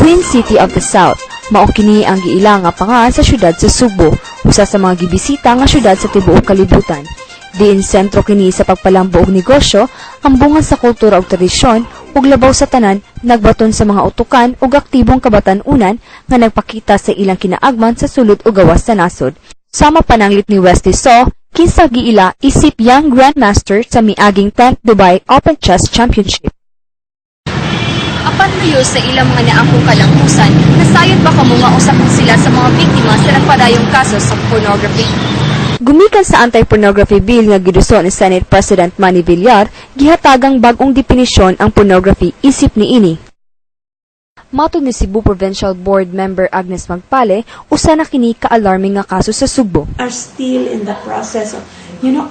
Queen City of the South, mao kini ang giila nga pangan sa syudad sa Subo, usa sa mga gibisita nga syudad sa tibuok kalibutan. Diin sentro kini sa pagpalambo og negosyo, ambungan sa kultura ug tradisyon, ug labaw sa tanan nagbaton sa mga utukan ug aktibong kabatan-unan nga nagpakita sa ilang kinaagman sa sulod ug gawas sa nasod. Sama pananglit ni Wesley So, kinsa giila isip Young Grandmaster sa miaging 10th Dubai Open Chess Championship. Apan mayo sa ilang mga naangkong kalampusan, nasayod ba kamo nga usapon sila sa mga biktima sa nagpadayong kaso sa pornography? Gumikan sa anti-pornography bill nga giduso ni Senate President Manny Villar, gihatagang bag-ong definisyon ang pornography isip niini. Matod ni Cebu Provincial Board Member Agnes Magpale, usa na kini ka-alarming nga kaso sa Sugbo. Are still in the process of,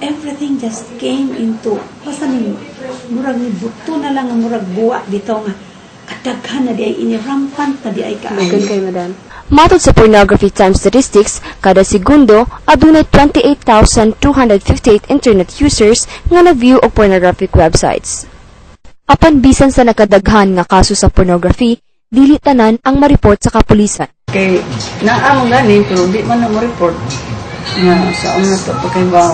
everything just came into, basta ni, murag ni buto na lang, murag buwa dito nga, kadaghan na di ay inirampant na di ay kaayon. Kay madam. Matod sa Pornography Times statistics, kada segundo, adunay 28,258 internet users nga na-view og pornographic websites. Apan bisan sa nakadaghan nga kaso sa pornography, dili tanan ang ma-report sa kapulisan. Kay naamong gani pero di man na mo-report nga sa una to pagkaibaw.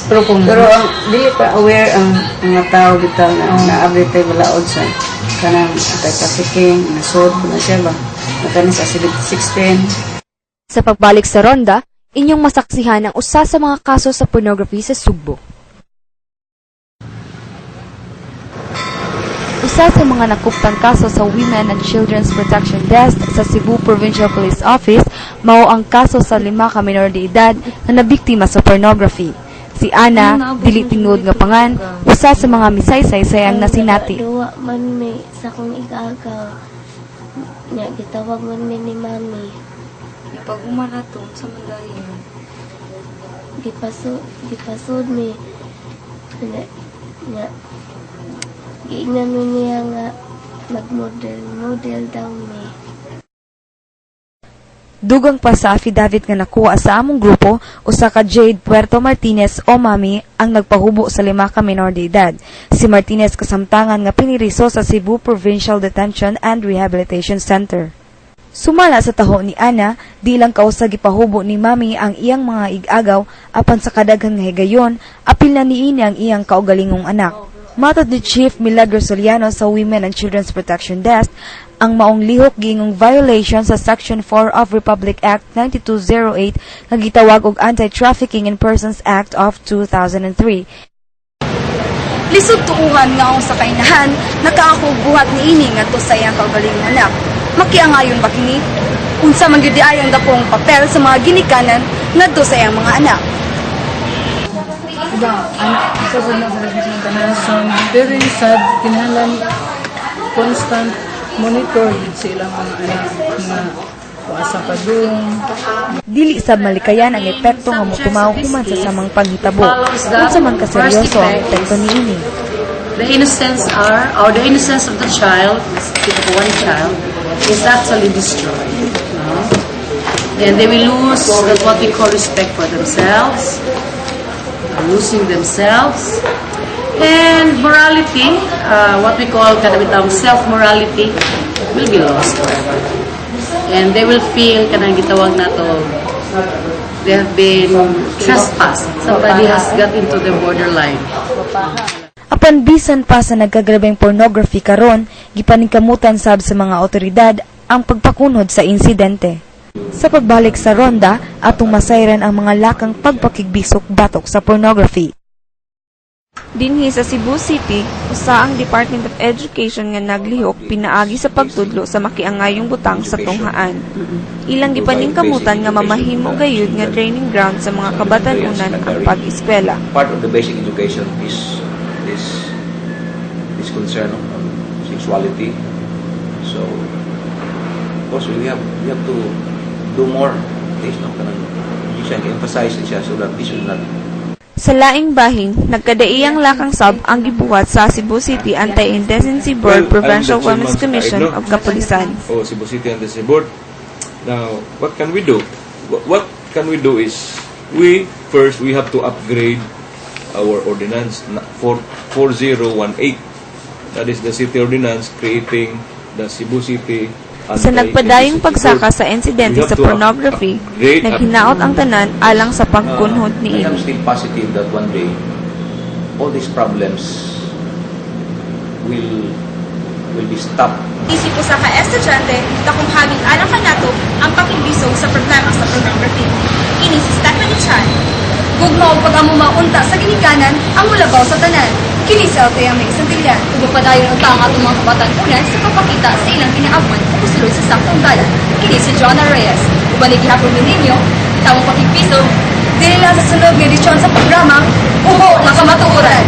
Pero ang dili pa aware ang mga tao bitaw na naabot tay balaod sa kanang anti-trafficking, nasod na siya ba? Nakanin sa 16. Sa pagbalik sa ronda, inyong masaksihan ang usa sa mga kaso sa pornography sa Sugbo. Usa sa mga nakuptang kaso sa Women and Children's Protection Desk sa Cebu Provincial Police Office mao ang kaso sa 5 ka minor de edad na nabiktima sa pornography. Si Ana, dili tinuod nga pangan, usa sa mga misaysay-sayang nasinati. Duwa man may sa kong igagaw. Nya gitawag man mi ni mami. Napag-uman ato sa mandarin. Gipasod mi. Nya giingnan niya nga mag-model daw mi. Dugang pa sa affidavit nga nakuha sa among grupo, usa ka Jade Puerto Martinez o Mami ang nagpahubo sa 5 ka minor de edad. Si Martinez kasamtangan nga piniriso sa Cebu Provincial Detention and Rehabilitation Center. Sumala sa taho ni Ana, di lang kausa gipahubo ni Mami ang iyang mga ig-agaw apan sa kadaghan nga higayon, apil na niini ang iyang kaugalingong anak. Matod ni Chief Milagro Soliano sa Women and Children's Protection Desk, ang maong lihok gingong violation sa Section 4 of Republic Act 9208 nga gitawag og Anti-Trafficking in Persons Act of 2003. Lisod tuuhan nga sa kainahan, nakaakubuhat ni ini nga to sa iyang kaugalingong anak. Makiangayon ba kini? Unsa man gyud ayon dakong papel sa mga ginikanan ngadto sa iyang mga anak. Anak, sabod na sa tanan. So, very sad, kinahanglan constant monitor sila mga anak nga kuasa pa doon. Dili sab malikayan ang epekto nga motumaw human sa samang panghitabo. Unsa man kaseryoso ang epekto niini. The innocence of the child, one child, is actually destroyed. And they will lose what we call respect for themselves, losing themselves, and morality, what we call self-morality, will be lost forever. And they will feel, kanang gitawag na to, they have been trespassed. Somebody has got into the borderline. Apan bisan pa sa nagkagrabeng pornography karon, gipaningkamutan sab sa mga otoridad ang pagpakunhod sa insidente. Sa pagbalik sa ronda, atong masayran ang mga lakang pagpakigbisok batok sa pornography. Dinhi sa Cebu City, usa ang Department of Education nga naglihok pinaagi sa pagtudlo sa makiangayong butang sa tunghaan. Ilang gipaningkamutan nga mamahimo gayud nga training ground sa mga kabatan-unan ang pag-eskwela. Part of the basic education is concern on sexuality. So, of course, we have to do more. This no, kanang emphasize siya so that this will not. Sa laing bahin, nagkadaiyang lakang sab ang gibuhat sa Cebu City Anti-Indecency Board Provincial Women's Commission of Kapulisan. Oh, Cebu City Anti-Indecency Board. Now, what can we do? What can we do is, we have to upgrade our ordinance for 4018. That is the city ordinance creating the Cebu City Sa nagpadayong pagsaka sa insidente sa pornography, naghinaot ang tanan alang sa pagkunhod I am niini. still positive that one day, all these problems will be stopped. Isip ko sa ka-estudyante na kung haging alang ka nato ang pakimbisog sa problema sa pornography. Ini si Stephanie Chan. Gugma o pag-amumaunta sa ginikanan ang mulabaw sa tanan. Kini sa Altea may isang tilyan. Ug padayon ang tanga atong mga kabataan unan sa pagpakita sa ilang kinaabot o kusulod sa saktong dalan. Kini si Jonah Reyes. Uban gihapon ni ninyo, tamang pakimpisog, dili lang sa sunod nga edisyon sa programa, Uho na Kamatuoran.